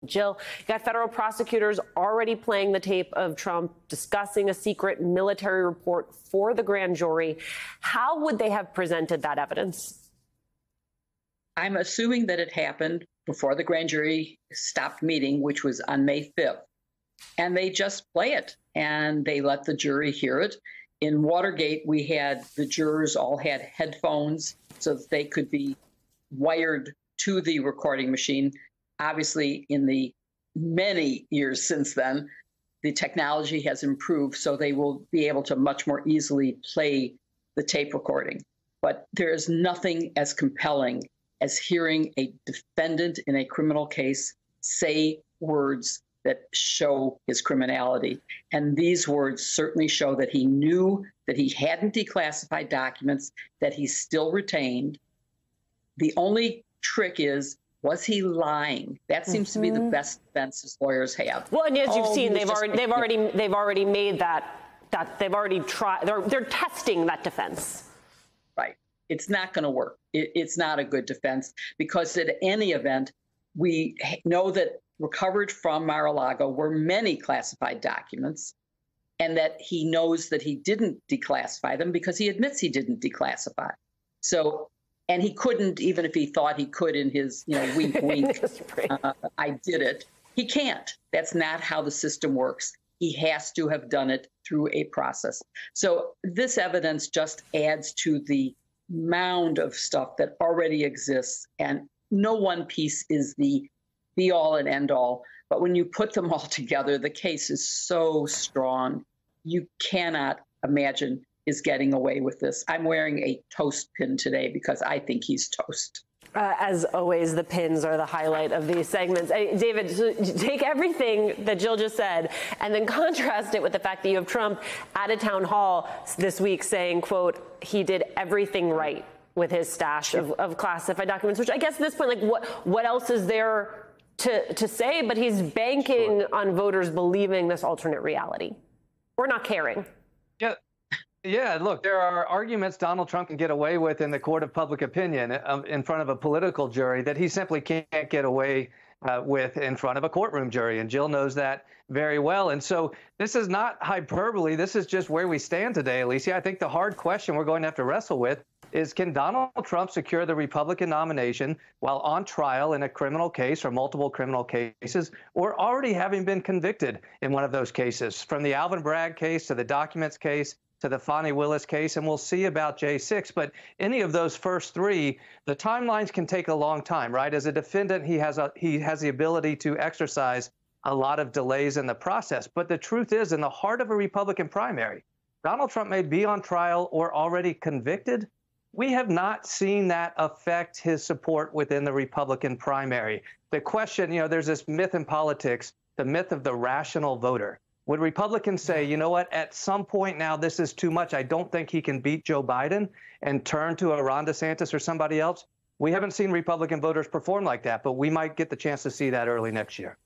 Jill, you got federal prosecutors already playing the tape of Trump discussing a secret military report for the grand jury. How would they have presented that evidence? I'm assuming that it happened before the grand jury stopped meeting, which was on May 5th. And they just play it and they let the jury hear it. In Watergate, we had the jurors all had headphones so that they could be wired to the recording machine. Obviously, in the many years since then, the technology has improved, so they will be able to much more easily play the tape recording. But there is nothing as compelling as hearing a defendant in a criminal case say words that show his criminality. And these words certainly show that he knew that he hadn't declassified documents that he still retained. The only trick is, was he lying? That seems to be the best defense his lawyers have. Well, and as you've seen, they've already made that they've already tried. They're testing that defense. Right. It's not going to work. It's not a good defense because at any event, we know that recovered from Mar-a-Lago were many classified documents, and that he knows that he didn't declassify them because he admits he didn't declassify. So. And he couldn't, even if he thought he could in his, wink, wink, I did it. He can't. That's not how the system works. He has to have done it through a process. So this evidence just adds to the mound of stuff that already exists. And no one piece is the be all and end all. But when you put them all together, the case is so strong. You cannot imagine is getting away with this. I'm wearing a toast pin today because I think he's toast. As always, the pins are the highlight of these segments. David, take everything that Jill just said and then contrast it with the fact that you have Trump at a town hall this week saying, quote, he did everything right with his stash of classified documents, which I guess at this point, like what else is there to say? But he's banking on voters believing this alternate reality or not caring. Yeah, look, there are arguments Donald Trump can get away with in the court of public opinion in front of a political jury that he simply can't get away with in front of a courtroom jury. And Jill knows that very well. And so this is not hyperbole. This is just where we stand today, Alicia. I think the hard question we're going to have to wrestle with is, can Donald Trump secure the Republican nomination while on trial in a criminal case or multiple criminal cases, or already having been convicted in one of those cases, from the Alvin Bragg case to the documents case to the Fani Willis case, and we'll see about J6. But any of those first three, the timelines can take a long time, right? As a defendant, he has the ability to exercise a lot of delays in the process. But the truth is, in the heart of a Republican primary, Donald Trump may be on trial or already convicted. We have not seen that affect his support within the Republican primary. The question, there's this myth in politics, the myth of the rational voter. Would Republicans say, you know what, at some point now, this is too much. I don't think he can beat Joe Biden and turn to a Ron DeSantis or somebody else? We haven't seen Republican voters perform like that, but we might get the chance to see that early next year.